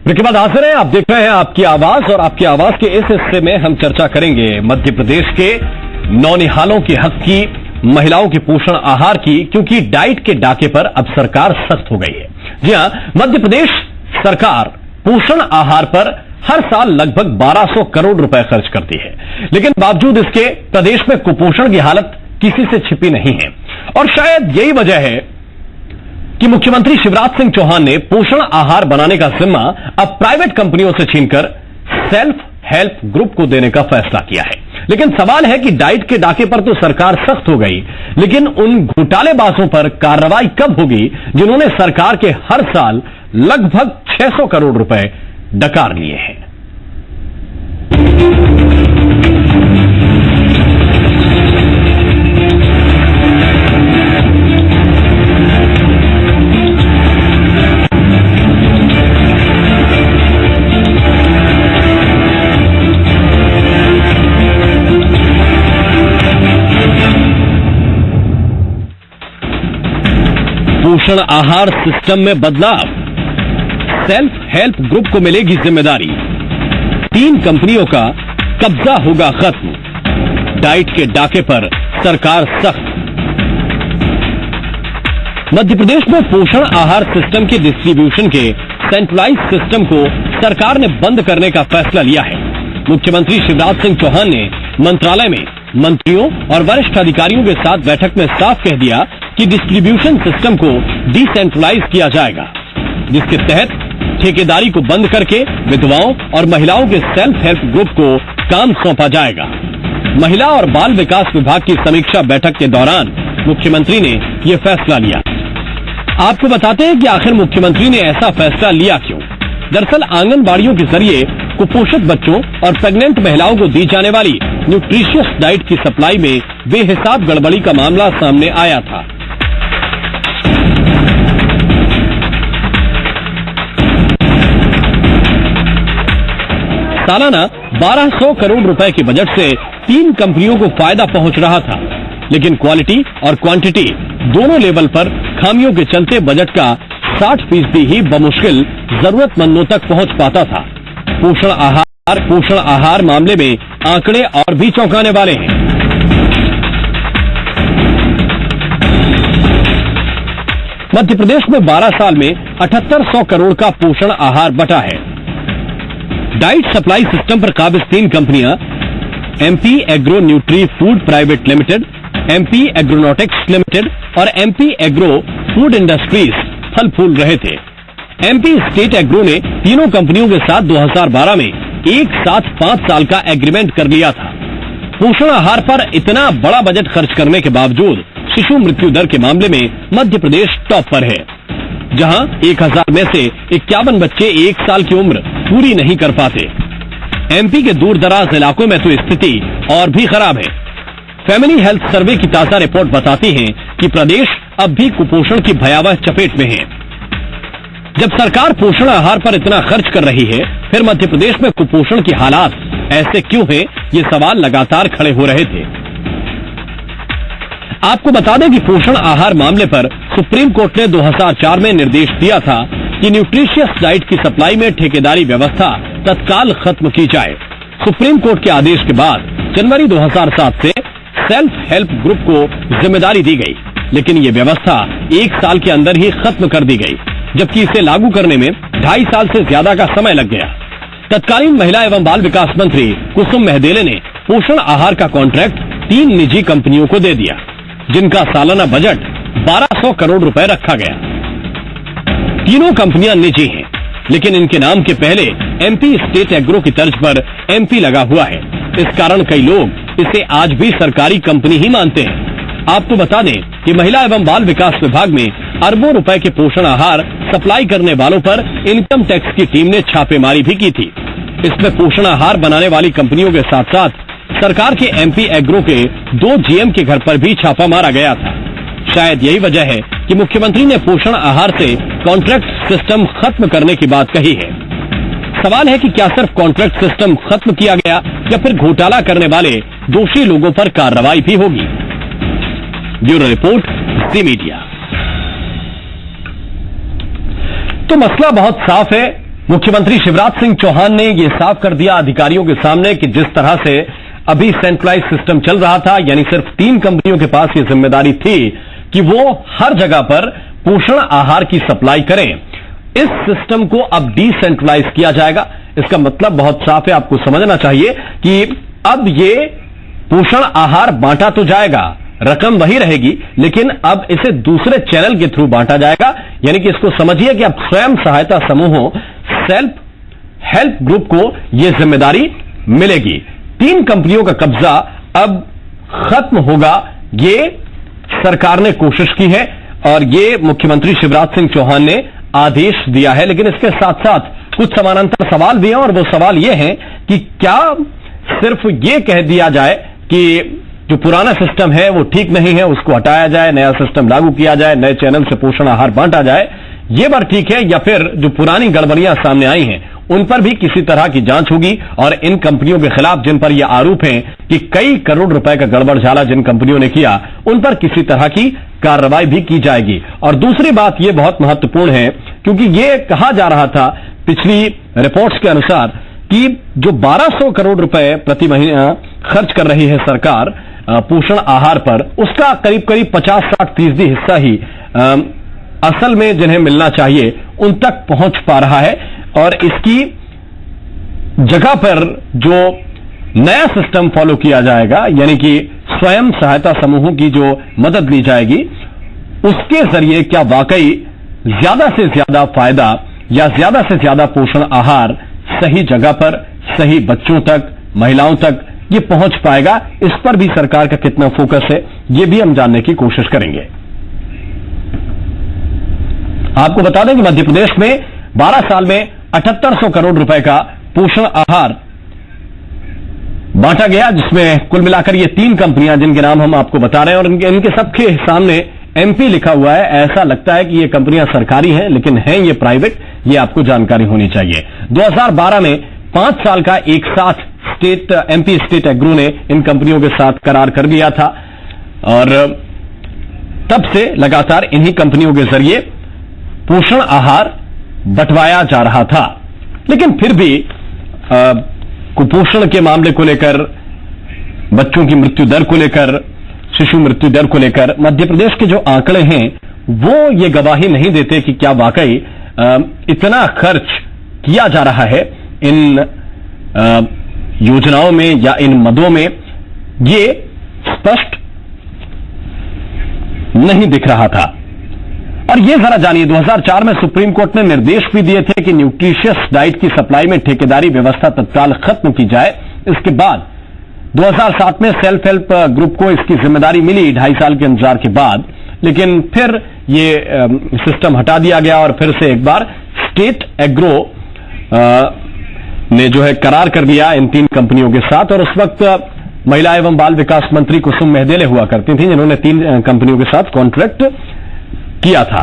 Break के बाद हाजिर हैं, आप देख रहे हैं आपकी आवाज, और आपकी आवाज के इस हिस्से में हम चर्चा करेंगे मध्य प्रदेश के नौनिहालों के हक की, महिलाओं के पोषण आहार की, क्योंकि डाइट के डाके पर अब सरकार सख्त हो गई है। जी हां, मध्य प्रदेश सरकार पोषण आहार पर हर साल लगभग 1200 करोड़ रुपए खर्च करती है, लेकिन बावजूद इसके प्रदेश में कुपोषण की हालत किसी से छिपी नहीं है। और शायद यही वजह है कि मुख्यमंत्री शिवराज सिंह चौहान ने पोषण आहार बनाने का जिम्मा अब प्राइवेट कंपनियों से छीनकर सेल्फ हेल्प ग्रुप को देने का फैसला किया है। लेकिन सवाल है कि डाइट के डाके पर तो सरकार सख्त हो गई, लेकिन उन घोटालेबाजों पर कार्रवाई कब होगी जिन्होंने सरकार के हर साल लगभग 600 करोड़ रुपए डकार लिए हैं। पोषण आहार सिस्टम में बदलाव, सेल्फ हेल्प ग्रुप को मिलेगी जिम्मेदारी, 3 कंपनियों का कब्जा होगा खत्म, डाइट के डाके पर सरकार सख्त। मध्य प्रदेश में पोषण आहार सिस्टम के डिस्ट्रीब्यूशन के सेंट्रलाइज सिस्टम को सरकार ने बंद करने का फैसला लिया है। मुख्यमंत्री शिवराज सिंह चौहान ने मंत्रालय में मंत्रियों और वरिष्ठ अधिकारियों के साथ बैठक में साफ कह दिया कि डिस्ट्रीब्यूशन सिस्टम को डिसेंट्रलाइज किया जाएगा, जिसके तहत ठेकेदारी को बंद करके विधवाओं और महिलाओं के सेल्फ हेल्प ग्रुप को काम सौंपा जाएगा। महिला और बाल विकास विभाग की समीक्षा बैठक के दौरान मुख्यमंत्री ने यह फैसला लिया। आपको बताते हैं कि आखिर मुख्यमंत्री ने ऐसा फैसला लिया क्यों। दरअसल आंगनबाड़ियों के जरिए कुपोषित बच्चों और प्रेग्नेंट महिलाओं को दी जाने वाली न्यूट्रिशियस डाइट की सप्लाई में बेहिसाब गड़बड़ी का मामला सामने आया था। सालाना 1200 करोड़ रुपए के बजट से 3 कंपनियों को फायदा पहुंच रहा था, लेकिन क्वालिटी और क्वांटिटी दोनों लेवल पर खामियों के चलते बजट का 60% ही बमुश्किल जरूरतमंदों तक पहुंच पाता था। पोषण आहार मामले में आंकड़े और भी चौंकाने वाले हैं। मध्य प्रदेश में 12 साल में 7800 करोड़ का पोषण आहार बटा है। डाइट सप्लाई सिस्टम पर काबिज 3 कंपनियां MP agro nutri food private limited, MP Agronautics limited और एमपी एग्रो फूड इंडस्ट्रीज फल फूल रहे थे। एमपी स्टेट एग्रो ने तीनों कंपनियों के साथ 2012 में एक साथ 5 साल का एग्रीमेंट कर लिया था। पोषण आहार पर इतना बड़ा बजट खर्च करने के बावजूद शिशु मृत्यु दर के मामले में मध्य प्रदेश टॉप पर है, जहां 1000 में से 51 बच्चे 1 साल की उम्र पूरी नहीं कर पाते। एमपी के दूर दराज इलाकों में तो स्थिति और भी खराब है। फैमिली हेल्थ सर्वे की ताजा रिपोर्ट बताती है कि प्रदेश अब भी कुपोषण की भयावह चपेट में है। जब सरकार पोषण आहार पर इतना खर्च कर रही है, फिर मध्य प्रदेश में कुपोषण की हालात ऐसे क्यों है, ये सवाल लगातार खड़े हो रहे थे। आपको बता दें कि पोषण आहार मामले पर सुप्रीम कोर्ट ने 2004 में निर्देश दिया था कि न्यूट्रिशियस डाइट की सप्लाई में ठेकेदारी व्यवस्था तत्काल खत्म की जाए। सुप्रीम कोर्ट के आदेश के बाद जनवरी 2007 से सेल्फ हेल्प ग्रुप को जिम्मेदारी दी गई, लेकिन ये व्यवस्था 1 साल के अंदर ही खत्म कर दी गई, जबकि इसे लागू करने में 2.5 साल से ज्यादा का समय लग गया। तत्कालीन महिला एवं बाल विकास मंत्री कुसुम महदेले ने पोषण आहार का कॉन्ट्रैक्ट 3 निजी कंपनियों को दे दिया, जिनका सालाना बजट 1200 करोड़ रुपए रखा गया। तीनों कंपनियां निजी हैं, लेकिन इनके नाम के पहले एमपी स्टेट एग्रो की तर्ज पर एमपी लगा हुआ है। इस कारण कई लोग इसे आज भी सरकारी कंपनी ही मानते हैं। आपको बता दें कि महिला एवं बाल विकास विभाग में अरबों रुपए के पोषण आहार सप्लाई करने वालों पर इनकम टैक्स की टीम ने छापेमारी भी की थी। इसमें पोषण आहार बनाने वाली कंपनियों के साथ साथ सरकार के एमपी एग्रो के 2 जीएम के घर पर भी छापा मारा गया था। शायद यही वजह है कि मुख्यमंत्री ने पोषण आहार से कॉन्ट्रैक्ट सिस्टम खत्म करने की बात कही है। सवाल है कि क्या सिर्फ कॉन्ट्रैक्ट सिस्टम खत्म किया गया या फिर घोटाला करने वाले दोषी लोगों पर कार्रवाई भी होगी। ब्यूरो रिपोर्ट, ज़ी मीडिया। तो मसला बहुत साफ है, मुख्यमंत्री शिवराज सिंह चौहान ने यह साफ कर दिया अधिकारियों के सामने कि जिस तरह से अभी सेंट्रलाइज सिस्टम चल रहा था, यानी सिर्फ 3 कंपनियों के पास यह जिम्मेदारी थी कि वो हर जगह पर पोषण आहार की सप्लाई करें। इस सिस्टम को अब डिसेंट्रलाइज किया जाएगा। इसका मतलब बहुत साफ है, आपको समझना चाहिए कि अब ये पोषण आहार बांटा तो जाएगा, रकम वही रहेगी, लेकिन अब इसे दूसरे चैनल के थ्रू बांटा जाएगा। यानी कि इसको समझिए कि अब स्वयं सहायता समूहों, सेल्फ हेल्प ग्रुप को यह जिम्मेदारी मिलेगी। 3 कंपनियों का कब्जा अब खत्म होगा, ये सरकार ने कोशिश की है और ये मुख्यमंत्री शिवराज सिंह चौहान ने आदेश दिया है। लेकिन इसके साथ साथ कुछ समानांतर सवाल भी हैं और वो सवाल ये हैं कि क्या सिर्फ ये कह दिया जाए कि जो पुराना सिस्टम है वो ठीक नहीं है, उसको हटाया जाए, नया सिस्टम लागू किया जाए, नए चैनल से पोषण आहार बांटा जाए, ये बात ठीक है, या फिर जो पुरानी गड़बड़ियां सामने आई हैं उन पर भी किसी तरह की जांच होगी और इन कंपनियों के खिलाफ जिन पर यह आरोप है कि कई करोड़ रुपए का गड़बड़ झाला जिन कंपनियों ने किया, उन पर किसी तरह की कार्रवाई भी की जाएगी। और दूसरी बात यह बहुत महत्वपूर्ण है, क्योंकि यह कहा जा रहा था पिछली रिपोर्ट्स के अनुसार कि जो 1200 करोड़ रुपए प्रति महीना खर्च कर रही है सरकार पोषण आहार पर, उसका करीब करीब 50-60% हिस्सा ही असल में जिन्हें मिलना चाहिए उन तक पहुंच पा रहा है। और इसकी जगह पर जो नया सिस्टम फॉलो किया जाएगा, यानी कि स्वयं सहायता समूहों की जो मदद ली जाएगी, उसके जरिए क्या वाकई ज्यादा से ज्यादा फायदा या ज्यादा से ज्यादा पोषण आहार सही जगह पर, सही बच्चों तक, महिलाओं तक ये पहुंच पाएगा, इस पर भी सरकार का कितना फोकस है, ये भी हम जानने की कोशिश करेंगे। आपको बता दें कि मध्य प्रदेश में 12 साल में 7800 करोड़ रुपए का पोषण आहार बांटा गया, जिसमें कुल मिलाकर ये 3 कंपनियां जिनके नाम हम आपको बता रहे हैं और इनके सबके सामने एमपी लिखा हुआ है। ऐसा लगता है कि ये कंपनियां सरकारी हैं, लेकिन हैं ये प्राइवेट, ये आपको जानकारी होनी चाहिए। 2012 में 5 साल का एक साथ एमपी स्टेट एग्रो ने इन कंपनियों के साथ करार कर लिया था और तब से लगातार इन्हीं कंपनियों के जरिए पोषण आहार बंटवाया जा रहा था। लेकिन फिर भी कुपोषण के मामले को लेकर, बच्चों की मृत्यु दर को लेकर, शिशु मृत्यु दर को लेकर मध्य प्रदेश के जो आंकड़े हैं वो ये गवाही नहीं देते कि क्या वाकई इतना खर्च किया जा रहा है इन योजनाओं में या इन मदों में, ये स्पष्ट नहीं दिख रहा था। और ये जरा जानिए, 2004 में सुप्रीम कोर्ट ने निर्देश भी दिए थे कि न्यूट्रिशियस डाइट की सप्लाई में ठेकेदारी व्यवस्था तत्काल खत्म की जाए। इसके बाद 2007 में सेल्फ हेल्प ग्रुप को इसकी जिम्मेदारी मिली 2.5 साल के इंतजार के बाद, लेकिन फिर ये सिस्टम हटा दिया गया और फिर से एक बार स्टेट एग्रो ने जो है करार कर दिया इन 3 कंपनियों के साथ। और उस वक्त महिला एवं बाल विकास मंत्री कुसुम मेहदेले हुआ करती थी, जिन्होंने 3 कंपनियों के साथ कॉन्ट्रैक्ट किया था।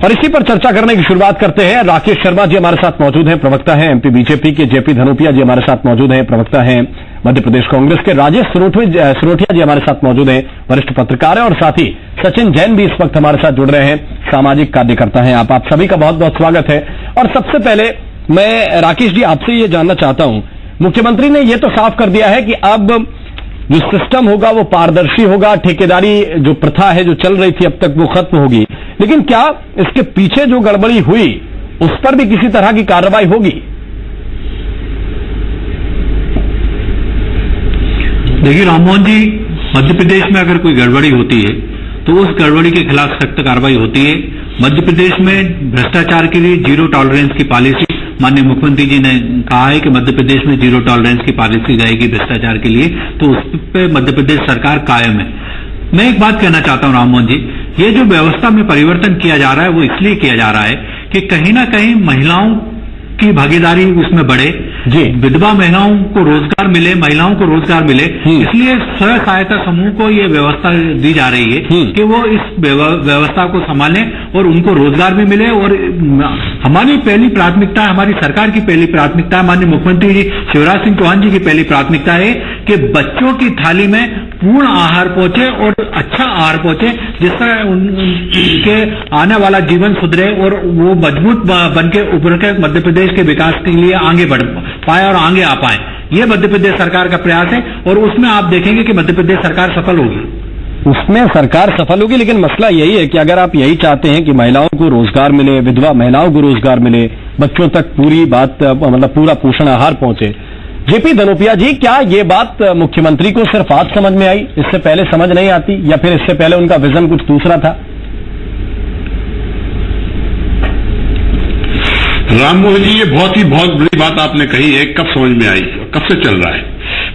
और इसी पर चर्चा करने की शुरुआत करते हैं। राकेश शर्मा जी हमारे साथ मौजूद हैं, प्रवक्ता हैं एमपी बीजेपी के। जेपी धनोपिया जी हमारे साथ मौजूद हैं, प्रवक्ता हैं मध्य प्रदेश कांग्रेस के। राजेश सरोठिया जी हमारे साथ मौजूद हैं, वरिष्ठ पत्रकार हैं। और साथ ही सचिन जैन भी इस वक्त हमारे साथ जुड़ रहे हैं, सामाजिक कार्यकर्ता हैं। आप सभी का बहुत बहुत स्वागत है। और सबसे पहले मैं राकेश जी आपसे ये जानना चाहता हूं, मुख्यमंत्री ने यह तो साफ कर दिया है कि अब जो सिस्टम होगा वो पारदर्शी होगा, ठेकेदारी जो प्रथा है जो चल रही थी अब तक वो खत्म होगी, लेकिन क्या इसके पीछे जो गड़बड़ी हुई उस पर भी किसी तरह की कार्रवाई होगी? देखिए राममोहन जी, मध्य प्रदेश में अगर कोई गड़बड़ी होती है तो उस गड़बड़ी के खिलाफ सख्त कार्रवाई होती है। मध्य प्रदेश में भ्रष्टाचार के लिए जीरो टॉलरेंस की पॉलिसी, माननीय मुख्यमंत्री जी ने कहा है कि मध्य प्रदेश में जीरो टॉलरेंस की पॉलिसी रहेगी भ्रष्टाचार के लिए, तो उस पर मध्य प्रदेश सरकार कायम है। मैं एक बात कहना चाहता हूं राममोहन जी, ये जो व्यवस्था में परिवर्तन किया जा रहा है वो इसलिए किया जा रहा है कि कहीं ना कहीं महिलाओं की भागीदारी उसमें बढ़े, विधवा महिलाओं को रोजगार मिले, महिलाओं को रोजगार मिले, इसलिए स्वयं सहायता समूह को ये व्यवस्था दी जा रही है कि वो इस व्यवस्था को संभालें और उनको रोजगार भी मिले और हमारी पहली प्राथमिकता, हमारी सरकार की पहली प्राथमिकता, माननीय मुख्यमंत्री जी शिवराज सिंह चौहान जी की पहली प्राथमिकता है कि बच्चों की थाली में पूर्ण आहार पहुंचे और अच्छा आहार पहुंचे, जिससे उनके आने वाला जीवन सुधरे और वो मजबूत बन के उभर के मध्य प्रदेश के विकास के लिए आगे बढ़ पाए और आगे आ पाए। ये मध्य प्रदेश सरकार का प्रयास है और उसमें आप देखेंगे कि मध्य प्रदेश सरकार सफल होगी। उसमें सरकार सफल होगी, लेकिन मसला यही है कि अगर आप यही चाहते हैं कि महिलाओं को रोजगार मिले, विधवा महिलाओं को रोजगार मिले, बच्चों तक पूरी बात मतलब पूरा पोषण आहार पहुंचे, जेपी धनोपिया जी, क्या ये बात मुख्यमंत्री को सिर्फ आज समझ में आई, इससे पहले समझ नहीं आती, या फिर इससे पहले उनका विजन कुछ दूसरा था? राममोहन जी, ये बहुत बड़ी बात आपने कही है। कब समझ में आई, कब से चल रहा है?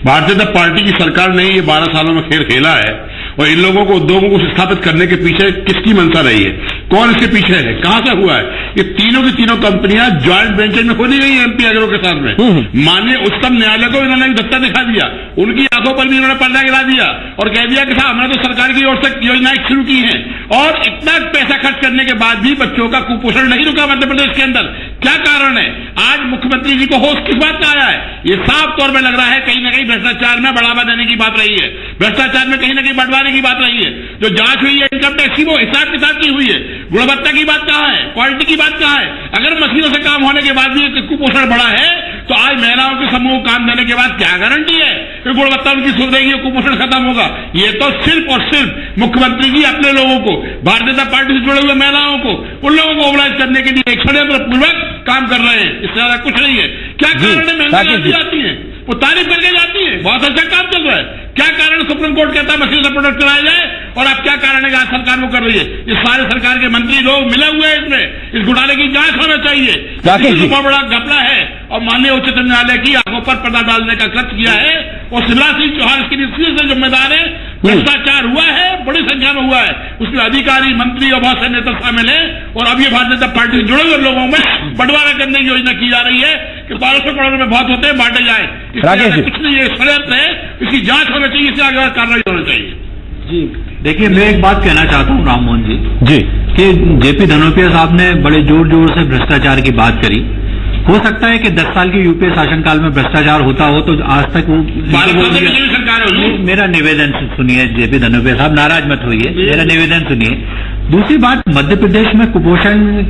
भारतीय जनता पार्टी की सरकार ने ये 12 सालों में खेल खेला है और इन लोगों को, उद्योगों को स्थापित करने के पीछे किसकी मंशा रही है, कौन इसके पीछे है, कहां से हुआ है? ये तीनों की तीनों कंपनियां ज्वाइंट वेंचर में खोली गई है एमपी एग्रो के साथ में। माननीय उच्चतम न्यायालय को इन्होंने धक्का दिखा दिया, उनकी आंखों पर भी इन्होंने पर्दा गिरा दिया और कह दिया कि साहब हमने तो सरकार की ओर से योजनाएं शुरू की हैं और इतना पैसा खर्च करने के बाद भी बच्चों का कुपोषण नहीं रुका मध्य प्रदेश के अंदर। क्या कारण है? आज मुख्यमंत्री जी को होश किस बात का आया है? ये साफ तौर पर लग रहा है कहीं ना कहीं भ्रष्टाचार में बढ़ावा देने की बात रही है, भ्रष्टाचार में कहीं ना कहीं बढ़वाने की बात रही है। जो जांच हुई है इनकम टैक्स की, वो हिसाब किताब की हुई है। गुणवत्ता की बात कहां है, क्वालिटी की बात कहां है? अगर मशीनों से काम होने के बाद भी कुपोषण बढ़ा है तो आज महिलाओं के समूह काम देने के बाद क्या गारंटी है कि गुणवत्ता उनकी सुधरेगी, कुपोषण खत्म होगा? ये तो सिर्फ और सिर्फ मुख्यमंत्री जी अपने लोगों को, भारतीय जनता पार्टी से जुड़े हुए महिलाओं को, उन लोगों को मोबिलाइज करने के लिए षड्यंत्र पूर्वक काम कर रहे हैं, इससे ज्यादा कुछ नहीं है। क्या कारण है? महंगाई जाती है, वो तारीफ करके जाती है, बहुत अच्छा काम चल रहा है। क्या कारण सुप्रीम कोर्ट कहता है मशीन से प्रोडक्ट चलाया जाए और अब क्या कारण है कि आज सरकार वो कर रही है? इस सारे सरकार के मंत्री लोग मिले हुए हैं इसमें, इस घोटाले की जांच होना चाहिए। बहुत बड़ा घपला है और माननीय उच्चतम न्यायालय की आंखों पर पर्दा डालने का कृत्य किया है और शिवराज सिंह चौहान इसके लिए सीधे जिम्मेदार है। भ्रष्टाचार हुआ है, बड़ी संख्या में हुआ है, उसमें अधिकारी, मंत्री और बहुत से नेता शामिल है और अब ये भारतीय जनता पार्टी से जुड़े हुए लोगों में बंटवारा करने की योजना की जा रही है कि 1200 करोड़ में बहुत होते हैं, बांटे जाए। कुछ नहीं, ये षड्यंत्र है, इसकी जांच होना चाहिए, इससे आगे कार्रवाई होना चाहिए। जी देखिए, मैं एक बात कहना चाहता हूँ राममोहन जी कि जेपी धनोपिया साहब ने बड़े जोर जोर से भ्रष्टाचार की बात करी। हो सकता है कि 10 साल के यूपीए शासनकाल में भ्रष्टाचार होता हो तो आज तक वो सरकार हो। मेरा निवेदन सुनिए जेपी धनोपिया साहब, नाराज मत होइए, मेरा निवेदन सुनिए। दूसरी बात, मध्य प्रदेश में कुपोषण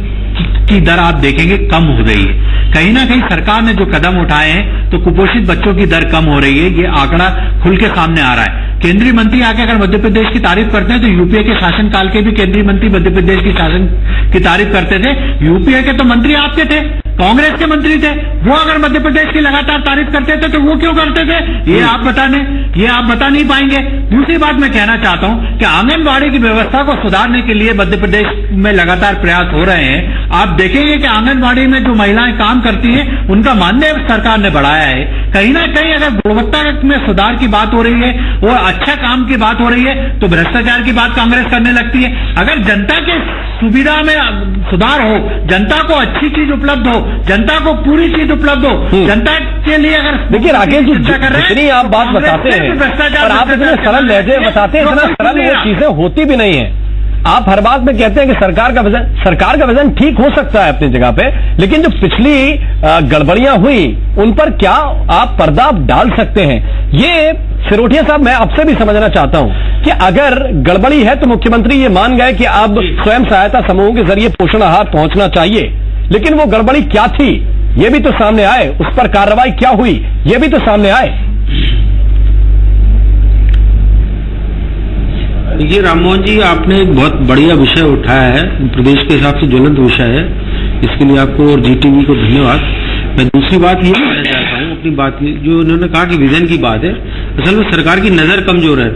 की दर आप देखेंगे कम हो रही है। कहीं ना कहीं सरकार ने जो कदम उठाए हैं तो कुपोषित बच्चों की दर कम हो रही है, ये आंकड़ा खुल के सामने आ रहा है। केंद्रीय मंत्री आके अगर मध्य प्रदेश की तारीफ करते हैं तो यूपीए के शासनकाल के भी केंद्रीय मंत्री मध्य प्रदेश की शासन की तारीफ करते थे। यूपीए के तो मंत्री आपके थे, कांग्रेस के मंत्री थे, वो अगर मध्य प्रदेश की लगातार तारीफ करते थे तो वो क्यों करते थे, ये आप बता नहीं पाएंगे। दूसरी बात मैं कहना चाहता हूं कि आंगनबाड़ी की व्यवस्था को सुधारने के लिए मध्य प्रदेश में लगातार प्रयास हो रहे हैं। आप देखेंगे कि आंगनबाड़ी में जो महिलाएं काम करती हैं उनका मानदेय सरकार ने बढ़ाया है। कहीं ना कहीं अगर गुणवत्ता में सुधार की बात हो रही है और अच्छा काम की बात हो रही है तो भ्रष्टाचार की बात कांग्रेस करने लगती है। अगर जनता के सुविधा में सुधार हो, जनता को अच्छी चीज उपलब्ध हो, जनता को पूरी चीज उपलब्ध हो, जनता के लिए अगर देखिए राकेश जी, जितनी आप बात बताते हैं और आप इतने सरल लहजे बताते हैं, इतना सरल वो चीजें होती भी नहीं है। आप हर बात में कहते हैं कि सरकार का विजन ठीक हो सकता है अपनी जगह पे, लेकिन जो पिछली गड़बड़ियां हुई उन पर क्या आप पर्दा डाल सकते हैं? ये सिरोठिया साहब, मैं आपसे भी समझना चाहता हूं कि अगर गड़बड़ी है तो मुख्यमंत्री ये मान गए कि अब स्वयं सहायता समूहों के जरिए पोषण आहार पहुंचना चाहिए, लेकिन वो गड़बड़ी क्या थी ये भी तो सामने आए, उस पर कार्रवाई क्या हुई ये भी तो सामने आए। देखिए राममोहन जी, आपने एक बहुत बढ़िया विषय उठाया है, प्रदेश के हिसाब से ज्वलंत विषय है, इसके लिए आपको और जीटीवी को धन्यवाद। मैं दूसरी बात ये कहना चाहता हूँ अपनी बात जो उन्होंने कहा कि विजन की बात है, असल में सरकार की नजर कमजोर है,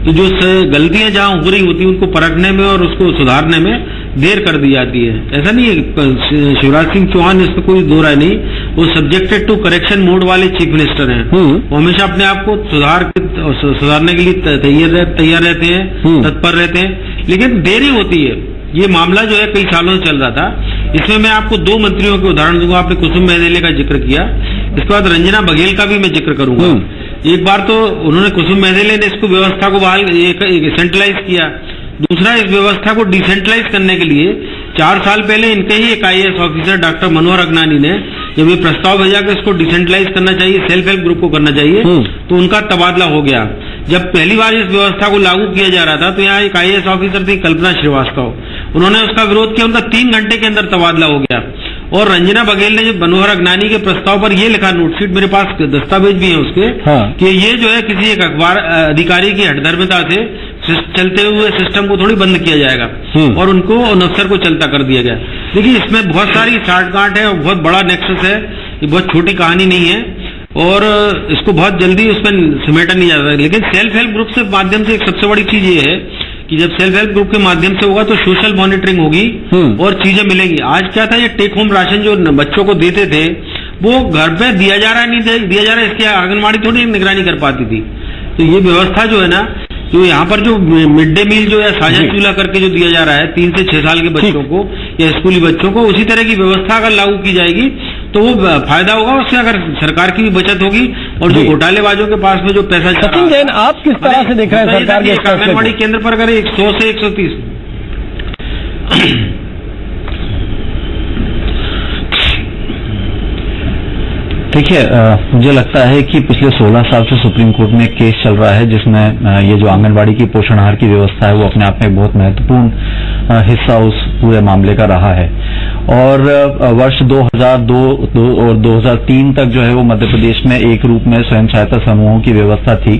तो जो गलतियां जहां हो रही होती है उनको परखने में और उसको सुधारने में देर कर दी जाती है। ऐसा नहीं है, शिवराज सिंह चौहान इसमें कोई दो राय नहीं, वो सब्जेक्टेड टू करेक्शन मोड वाले चीफ मिनिस्टर हैं। वो हमेशा अपने आप को सुधारने के लिए तैयार रहते हैं, तत्पर रहते हैं, लेकिन देरी होती है। ये मामला जो है कई सालों से चल रहा था, इसमें मैं आपको 2 मंत्रियों के उदाहरण दूंगा। आपने कुसुम महदेले का जिक्र किया, इसके बाद रंजना बघेल का भी मैं जिक्र करूंगा। एक बार तो उन्होंने कुसुम महदेले ने इसको व्यवस्था को बहाल सेंट्रलाइज किया, दूसरा इस व्यवस्था को डिसेंट्रलाइज करने के लिए 4 साल पहले इनके ही एक IAS officer doctor Manohar Agnani ने जब ये प्रस्ताव भेजा कि इसको डिसेंट्रलाइज करना चाहिए, सेल्फ हेल्प ग्रुप को करना चाहिए, तो उनका तबादला हो गया। जब पहली बार इस व्यवस्था को लागू किया जा रहा था तो यहाँ एक IAS ऑफिसर थी कल्पना श्रीवास्तव, उन्होंने उसका विरोध किया, उनका 3 घंटे के अंदर तबादला हो गया। और रंजना बघेल ने जब मनोहर अगनानी के प्रस्ताव पर ये लिखा, नोटशीट मेरे पास दस्तावेज भी है उसके, कि ये जो है किसी एक अखबार अधिकारी की हठधर्मिता से चलते हुए सिस्टम को थोड़ी बंद किया जाएगा और उनको अफसर को चलता कर दिया गया। देखिए इसमें बहुत सारी साठगांठ है और बहुत बड़ा नेक्सस है, ये बहुत छोटी कहानी नहीं है और इसको बहुत जल्दी उसमें समेटा नहीं जाता। लेकिन सेल्फ हेल्प ग्रुप से माध्यम से एक सबसे बड़ी चीज ये है कि जब सेल्फ हेल्प ग्रुप के माध्यम से होगा तो सोशल मॉनिटरिंग होगी और चीजें मिलेंगी। आज क्या था, ये टेक होम राशन जो बच्चों को देते थे वो घर पे दिया जा रहा नहीं दिया जा रहा, इसकी आंगनबाड़ी थोड़ी निगरानी कर पाती थी। तो ये व्यवस्था जो है ना, जो यहाँ पर जो मिड डे मील जो है साझा चूल्हा करके जो दिया जा रहा है 3 से 6 साल के बच्चों को या स्कूली बच्चों को, उसी तरह की व्यवस्था अगर लागू की जाएगी तो वो फायदा होगा, उससे अगर सरकार की भी बचत होगी और जो घोटालेबाजों के पास में जो पैसा सचिन जैन, आप किस तरह से देख रहे हैं सरकार के आंगनबाड़ी केंद्र पर अगर 100 से 130 देखिए, मुझे लगता है कि पिछले 16 साल से सुप्रीम कोर्ट में एक केस चल रहा है जिसमें ये जो आंगनबाड़ी की पोषण आहार की व्यवस्था है वो अपने आप में एक बहुत महत्वपूर्ण हिस्सा उस पूरे मामले का रहा है। और वर्ष 2002 और 2003 तक जो है वो मध्य प्रदेश में एक रूप में स्वयं सहायता समूहों की व्यवस्था थी,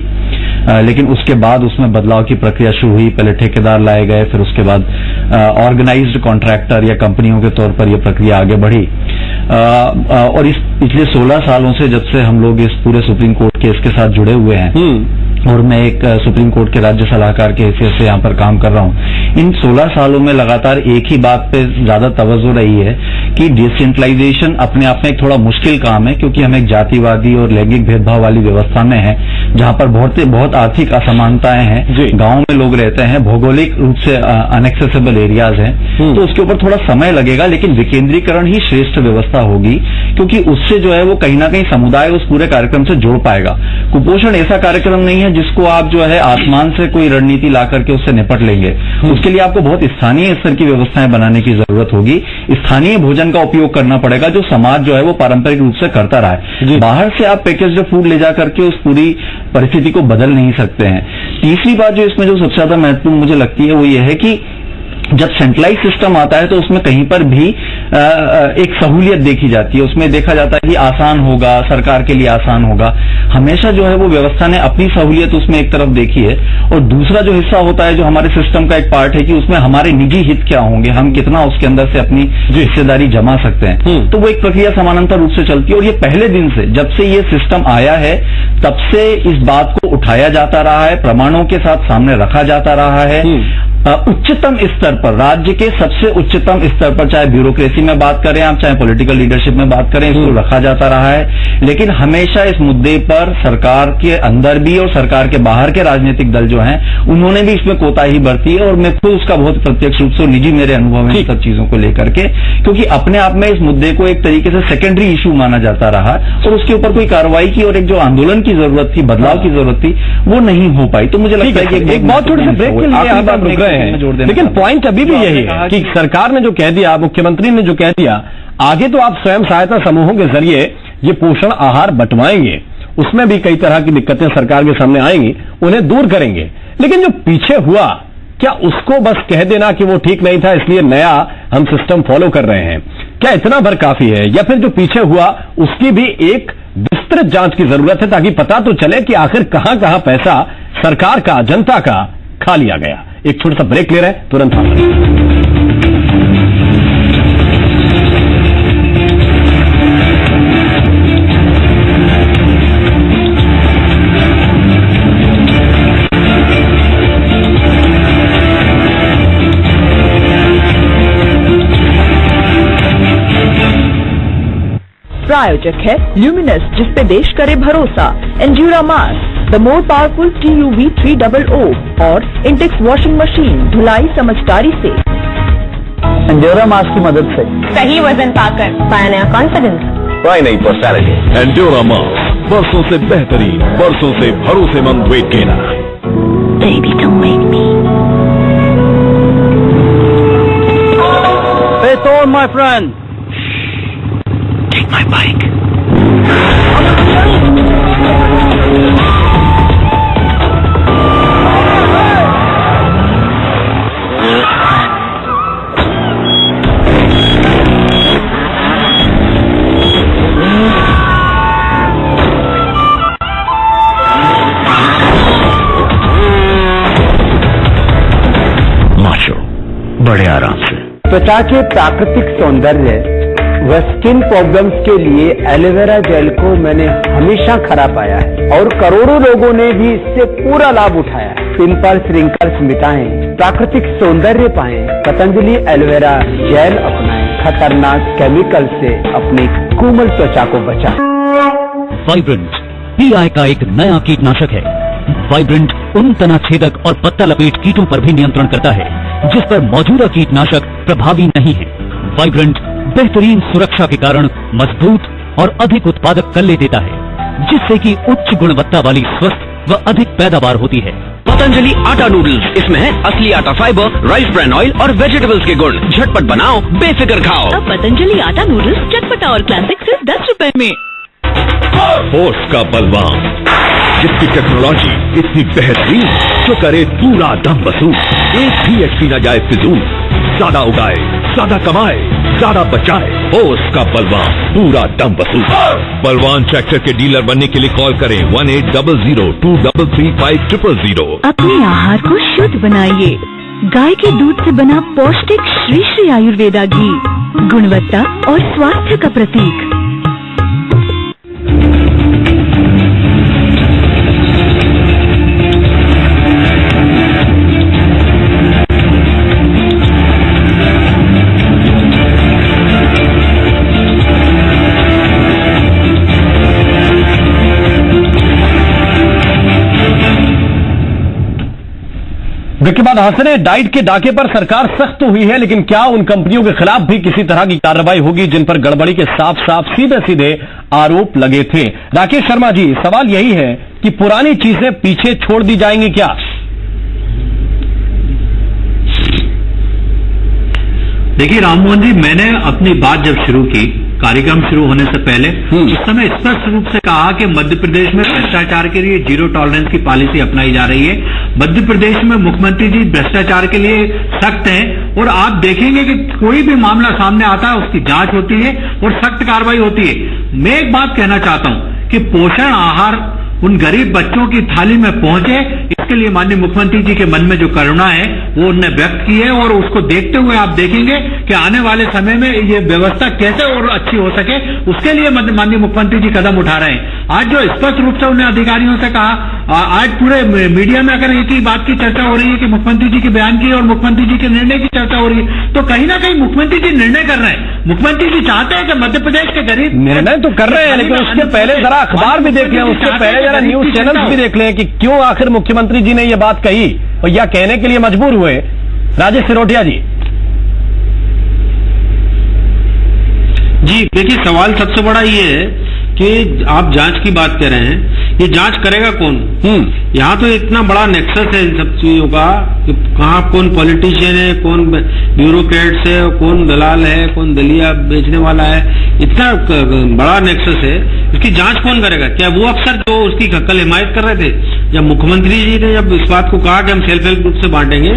लेकिन उसके बाद उसमें बदलाव की प्रक्रिया शुरू हुई। पहले ठेकेदार लाए गए, फिर उसके बाद ऑर्गेनाइज्ड कॉन्ट्रैक्टर या कंपनियों के तौर पर यह प्रक्रिया आगे बढ़ी। और इस पिछले 16 सालों से जब से हम लोग इस पूरे सुप्रीम कोर्ट केस के साथ जुड़े हुए हैं और मैं एक सुप्रीम कोर्ट के राज्य सलाहकार के हैसियत से यहाँ पर काम कर रहा हूँ, इन 16 सालों में लगातार एक ही बात पे ज्यादा तवज्जो रही है कि डिसेंट्रलाइजेशन अपने आप में एक थोड़ा मुश्किल काम है, क्योंकि हम एक जातिवादी और लैंगिक भेदभाव वाली व्यवस्था में है जहां पर बहुत आर्थिक असमानताएं हैं, गांव में लोग रहते हैं, भौगोलिक रूप से अनएक्सेसिबल एरियाज हैं, तो उसके ऊपर थोड़ा समय लगेगा। लेकिन विकेंद्रीकरण ही श्रेष्ठ व्यवस्था होगी, क्योंकि उससे जो है वो कहीं ना कहीं समुदाय उस पूरे कार्यक्रम से जोड़ पाएगा। कुपोषण ऐसा कार्यक्रम नहीं है जिसको आप जो है आसमान से कोई रणनीति ला करके उससे निपट लेंगे। उसके लिए आपको बहुत स्थानीय स्तर की व्यवस्थाएं बनाने की जरूरत होगी। स्थानीय भोजन का उपयोग करना पड़ेगा जो समाज जो है वो पारंपरिक रूप से करता रहा है। बाहर से आप पैकेज्ड फूड ले जा करके उस पूरी परिस्थिति को बदल नहीं सकते हैं। तीसरी बात जो इसमें जो सबसे ज्यादा महत्वपूर्ण मुझे लगती है वो ये है कि जब सेंट्रलाइज सिस्टम आता है तो उसमें कहीं पर भी एक सहूलियत देखी जाती है, उसमें देखा जाता है कि आसान होगा, सरकार के लिए आसान होगा। हमेशा जो है वो व्यवस्था ने अपनी सहूलियत उसमें एक तरफ देखी है और दूसरा जो हिस्सा होता है जो हमारे सिस्टम का एक पार्ट है कि उसमें हमारे निजी हित क्या होंगे, हम कितना उसके अंदर से अपनी हिस्सेदारी जमा सकते हैं। तो वो एक प्रक्रिया समानांतर रूप से चलती है और ये पहले दिन से जब से ये सिस्टम आया है तब से इस बात को उठाया जाता रहा है, प्रमाणों के साथ सामने रखा जाता रहा है। उच्चतम स्तर पर, राज्य के सबसे उच्चतम स्तर पर, चाहे ब्यूरोक्रेसी में बात करें आप, चाहे पॉलिटिकल लीडरशिप में बात करें, इसको रखा जाता रहा है। लेकिन हमेशा इस मुद्दे पर सरकार के अंदर भी और सरकार के बाहर के राजनीतिक दल जो हैं उन्होंने भी इसमें कोताही बरती है और मैं खुद उसका बहुत प्रत्यक्ष रूप से निजी मेरे अनुभव है इन सब चीजों को लेकर के, क्योंकि अपने आप में इस मुद्दे को एक तरीके से सेकेंडरी इशू माना जाता रहा और उसके ऊपर कोई कार्रवाई की और एक जो आंदोलन की जरूरत थी, बदलाव की जरूरत थी, वो नहीं हो पाई। तो मुझे लगता है कि एक बहुत छोटे से ब्रेक के लिए आप रुक गए हैं, लेकिन पॉइंट अभी भी यही है कि सरकार ने जो कह दिया, मुख्यमंत्री ने जो कह दिया, आगे तो आप स्वयं सहायता समूहों के जरिए ये पोषण आहार बंटवाएंगे, उसमें भी कई तरह की दिक्कतें सरकार के सामने आएंगी, उन्हें दूर करेंगे। लेकिन जो पीछे हुआ, क्या उसको बस कह देना कि वो ठीक नहीं था इसलिए नया हम सिस्टम फॉलो कर रहे हैं, क्या इतना भर काफी है? या फिर जो पीछे हुआ उसकी भी एक विस्तृत जांच की जरूरत है ताकि पता तो चले कि आखिर कहां कहां पैसा सरकार का, जनता का खा लिया गया। एक छोटा सा ब्रेक ले रहे हैं, तुरंत वापस। प्रायोजक है ल्यूमिनस, जिस पे देश करे भरोसा, Endura mask, the more powerful TUV 300 और इंटेक्स वॉशिंग मशीन, धुलाई समझदारी से। एंड्यूरा मास्क की मदद से सही वजन पाकर पाया नया कॉन्फिडेंस, पाई नई पर्सनैलिटी। एंड्यूरा मास्क, बरसों से बेहतरीन, बरसों से भरोसेमंद weight gainer. Baby, don't wake me. on, my friend. Take my bike. Macho, बड़े आराम से। त्वचा के प्राकृतिक सौंदर्य व स्किन प्रॉब्लम्स के लिए एलोवेरा जेल को मैंने हमेशा खरा पाया है और करोड़ों लोगों ने भी इससे पूरा लाभ उठाया है। पिंपल्स, रिंकल्स मिटाएं, प्राकृतिक सौंदर्य पाएं, पतंजलि एलोवेरा जेल अपनाएं, खतरनाक केमिकल से अपनी कोमल त्वचा को बचाएं। वाइब्रेंट पीआई का एक नया कीटनाशक है। वाइब्रेंट उन तनाछेदक और पत्ता लपेट कीटों पर भी नियंत्रण करता है जिस पर मौजूदा कीटनाशक प्रभावी नहीं है। वाइब्रेंट बेहतरीन सुरक्षा के कारण मजबूत और अधिक उत्पादक कल्ले देता है जिससे कि उच्च गुणवत्ता वाली स्वस्थ व अधिक पैदावार होती है। पतंजलि आटा नूडल्स, इसमें है असली आटा फाइबर, राइस ब्रान ऑयल और वेजिटेबल्स के गुण। झटपट बनाओ, बेफिक्र खाओ। अब पतंजलि आटा नूडल्स चटपटा और क्लासिक सिर्फ 10 रुपए में। फोर्स का बलवान, जिसकी टेक्नोलॉजी इतनी बेहतरीन जो करे पूरा दम वसूल। एक भी एचपी न जाए फिजूल, ज्यादा उगाए, ज्यादा कमाए, ज्यादा बचाए। फोर्स का बलवान, पूरा दम वसूल। बलवान ट्रैक्टर के डीलर बनने के लिए कॉल करें 1800-233-5000। अपने आहार को शुद्ध बनाइए। गाय के दूध से बना पौष्टिक श्री श्री आयुर्वेदा घी, गुणवत्ता और स्वास्थ्य का प्रतीक। ब्रेक के बाद हंसने डाइट के डाके पर सरकार सख्त हुई है, लेकिन क्या उन कंपनियों के खिलाफ भी किसी तरह की कार्रवाई होगी जिन पर गड़बड़ी के साफ साफ सीधे सीधे आरोप लगे थे? राकेश शर्मा जी, सवाल यही है कि पुरानी चीजें पीछे छोड़ दी जाएंगी क्या? देखिए राममोहन जी, मैंने अपनी बात जब शुरू की कार्यक्रम शुरू होने से पहले उस समय स्पष्ट रूप से कहा कि मध्य प्रदेश में भ्रष्टाचार के लिए जीरो टॉलरेंस की पॉलिसी अपनाई जा रही है। मध्य प्रदेश में मुख्यमंत्री जी भ्रष्टाचार के लिए सख्त हैं और आप देखेंगे कि कोई भी मामला सामने आता है उसकी जांच होती है और सख्त कार्रवाई होती है। मैं एक बात कहना चाहता हूं कि पोषण आहार उन गरीब बच्चों की थाली में पहुंचे, इसके लिए माननीय मुख्यमंत्री जी के मन में जो करुणा है वो उन्होंने व्यक्त की है और उसको देखते हुए आप देखेंगे कि आने वाले समय में ये व्यवस्था कैसे और अच्छी हो सके, उसके लिए माननीय मुख्यमंत्री जी कदम उठा रहे हैं। आज जो स्पष्ट रूप से उन्हें अधिकारियों से कहा, आज पूरे मीडिया में अगर एक ही बात की चर्चा हो रही है कि मुख्यमंत्री जी के बयान की और मुख्यमंत्री जी के निर्णय की चर्चा हो रही है, तो कहीं ना कहीं मुख्यमंत्री जी निर्णय कर रहे हैं। मुख्यमंत्री जी चाहते हैं कि मध्य प्रदेश के गरीब निर्णय तो कर रहे हैं, लेकिन उसके पहले जरा अखबार भी देख लें, उसके पहले जरा न्यूज चैनल्स भी देख लें कि क्यों आखिर मुख्यमंत्री जी ने यह बात कही और यह कहने के लिए मजबूर हुए। राजेश सिरोठिया जी। जी देखिए, सवाल सबसे बड़ा ये है कि आप जांच की बात कर रहे हैं, ये जांच करेगा कौन? यहाँ तो इतना बड़ा नेक्सस है इन सब चीजों का कि कहाँ कौन पॉलिटिशियन है, कौन ब्यूरोक्रेट्स है, कौन दलाल है, कौन दलिया बेचने वाला है, इतना बड़ा नेक्सस है। इसकी जांच कौन करेगा? क्या वो अफसर जो उसकी कल हिमायत कर रहे थे, जब मुख्यमंत्री जी ने जब इस बात को कहा कि हम सेल्फ हेल्प ग्रुप से बांटेंगे,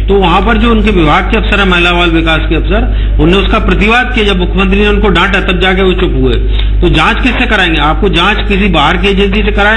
तो वहां पर जो उनके विभाग के अफसर है, महिला बाल विकास के अफसर, उन्होंने उसका प्रतिवाद किया। जब मुख्यमंत्री ने उनको डांटा तब जाके वो चुप हुए। तो जांच किससे कराएंगे? आपको जांच किसी बाहर की एजेंसी से कराएं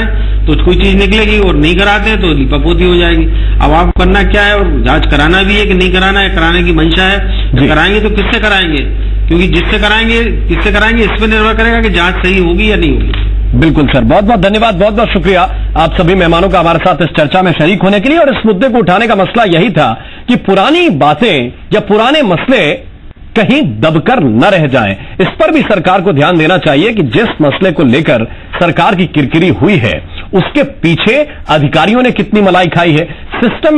तो कोई चीज निकलेगी, और नहीं कराते हैं तो लिपापोती हो जाएगी। अब आप करना क्या है, और जांच कराना भी है कि नहीं कराना है, कराने की मंशा है तो कराएंगे, तो किससे कराएंगे? क्योंकि जिससे कराएंगे किससे कराएंगे इस पर निर्भर करेगा कि जांच सही होगी या नहीं होगी। बिल्कुल सर, बहुत बहुत धन्यवाद, बहुत बहुत शुक्रिया आप सभी मेहमानों का हमारे साथ इस चर्चा में शरीक होने के लिए। और इस मुद्दे को उठाने का मसला यही था कि पुरानी बातें या पुराने मसले कहीं दबकर न रह जाएं। इस पर भी सरकार को ध्यान देना चाहिए कि जिस मसले को लेकर सरकार की किरकिरी हुई है उसके पीछे अधिकारियों ने कितनी मलाई खाई है। सिस्टम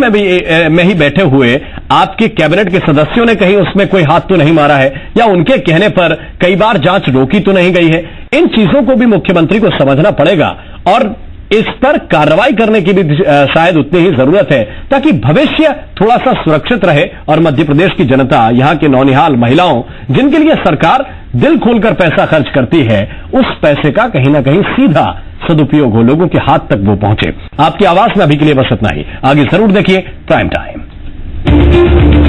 में ही बैठे हुए आपके कैबिनेट के सदस्यों ने कहीं उसमें कोई हाथ तो नहीं मारा है, या उनके कहने पर कई बार जांच रोकी तो नहीं गई है। इन चीजों को भी मुख्यमंत्री को समझना पड़ेगा और इस पर कार्रवाई करने की भी शायद उतनी ही जरूरत है, ताकि भविष्य थोड़ा सा सुरक्षित रहे और मध्य प्रदेश की जनता, यहां के नौनिहाल महिलाओं, जिनके लिए सरकार दिल खोलकर पैसा खर्च करती है, उस पैसे का कहीं ना कहीं सीधा सदुपयोग हो, लोगों के हाथ तक वो पहुंचे। आपकी आवाज में अभी के लिए बस इतना ही। आगे जरूर देखिए प्राइम टाइम।